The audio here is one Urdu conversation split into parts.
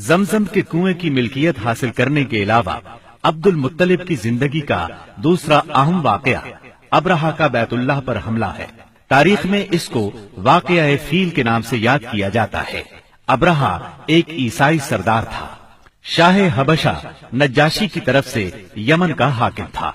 زمزم کے کنویں کی ملکیت حاصل کرنے کے علاوہ عبد المطلب کی زندگی کا دوسرا اہم واقعہ ابرہہ کا بیت اللہ پر حملہ ہے۔ تاریخ میں اس کو واقعہ فیل کے نام سے یاد کیا جاتا ہے۔ ابرہہ ایک عیسائی سردار تھا۔ شاہ حبشہ نجاشی کی طرف سے یمن کا حاکم تھا۔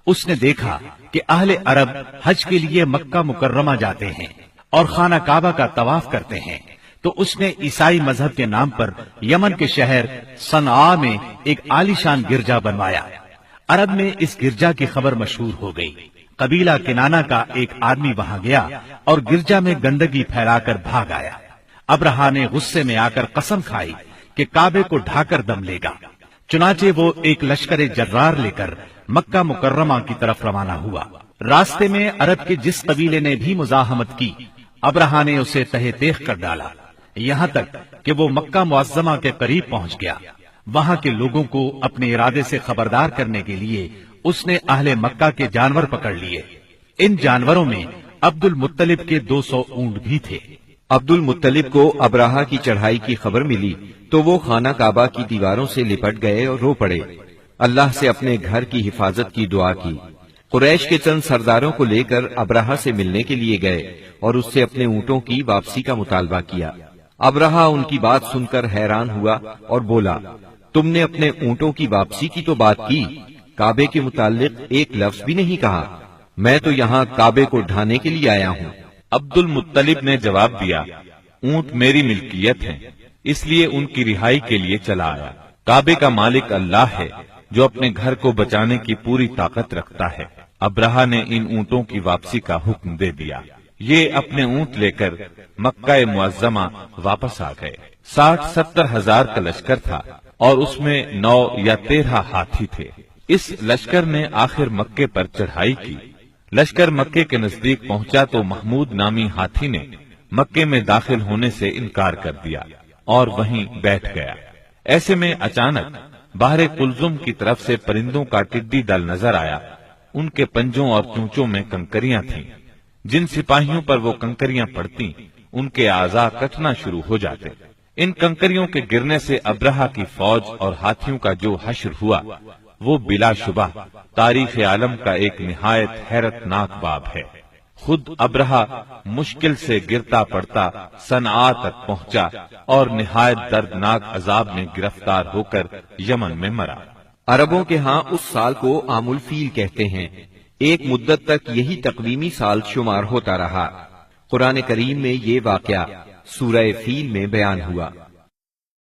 اس نے دیکھا کہ اہل عرب حج کے لیے مکہ مکرمہ جاتے ہیں اور خانہ کعبہ کا طواف کرتے ہیں، تو اس نے عیسائی مذہب کے نام پر یمن کے شہر صنعاء میں ایک عالیشان گرجا بنوایا۔ عرب میں اس گرجا کی خبر مشہور ہو گئی۔ قبیلہ کنانہ کا ایک آدمی وہاں گیا اور گرجا میں گندگی پھیلا کر بھاگ آیا۔ ابرہہ نے غصے میں آ کر قسم کھائی کہ کعبے کو ڈھا کر دم لے گا۔ چنانچہ وہ ایک لشکر جرار لے کر مکہ مکرمہ کی طرف روانہ ہوا۔ راستے میں عرب کے جس قبیلے نے بھی مزاحمت کی، ابرہہ نے اسے تہہ تیغ کر ڈالا، یہاں تک کہ وہ مکہ معظمہ کے قریب پہنچ گیا۔ وہاں کے لوگوں کو اپنے ارادے سے خبردار کرنے کے لیے اس نے اہل مکہ کے جانور پکڑ لیے۔ ان جانوروں میں عبد المطلب کے 200 اونٹ بھی تھے۔ عبد المطلب کو ابرہہ کی چڑھائی کی خبر ملی تو وہ خانہ کعبہ کی دیواروں سے لپٹ گئے اور رو پڑے، اللہ سے اپنے گھر کی حفاظت کی دعا کی۔ قریش کے چند سرداروں کو لے کر ابرہہ سے ملنے کے لیے گئے اور اس سے اپنے اونٹوں کی واپسی کا مطالبہ کیا۔ ابرہہ ان کی بات سن کر حیران ہوا اور بولا، تم نے اپنے اونٹوں کی واپسی کی تو بات کی، کعبے کے متعلق ایک لفظ بھی نہیں کہا، میں تو یہاں کعبے کو ڈھانے کے لیے آیا ہوں۔ عبد المطلب نے جواب دیا، اونٹ میری ملکیت ہیں، اس لیے ان کی رہائی کے لیے چلا آیا۔ کعبے کا مالک اللہ ہے جو اپنے گھر کو بچانے کی پوری طاقت رکھتا ہے۔ ابرہہ نے ان اونٹوں کی واپسی کا حکم دے دیا۔ یہ اپنے اونٹ لے کر مکہ معظمہ واپس آ گئے۔ 60-70 ہزار کا لشکر تھا اور اس میں 9 یا 13 ہاتھی تھے۔ اس لشکر نے آخر مکے پر چڑھائی کی۔ لشکر مکے کے نزدیک پہنچا تو محمود نامی ہاتھی نے مکے میں داخل ہونے سے انکار کر دیا اور وہیں بیٹھ گیا۔ ایسے میں اچانک باہر کلزم کی طرف سے پرندوں کا ٹڈی دل نظر آیا۔ ان کے پنجوں اور چونچوں میں کنکریاں تھیں۔ جن سپاہیوں پر وہ کنکریاں پڑتی ان کے اعضاء کٹنا شروع ہو جاتے۔ ان کنکریوں کے گرنے سے ابرہہ کی فوج اور ہاتھیوں کا جو حشر ہوا وہ بلا شبہ تاریخ عالم کا ایک نہایت حیرت ناک باب ہے۔ خود ابرہہ مشکل سے گرتا پڑتا صنعاء تک پہنچا اور نہایت دردناک عذاب میں گرفتار ہو کر یمن میں مرا۔ عربوں کے ہاں اس سال کو عام الفیل کہتے ہیں۔ ایک مدت تک یہی تقویمی سال شمار ہوتا رہا۔ قرآن کریم میں یہ واقعہ سورہ فیل میں بیان ہوا۔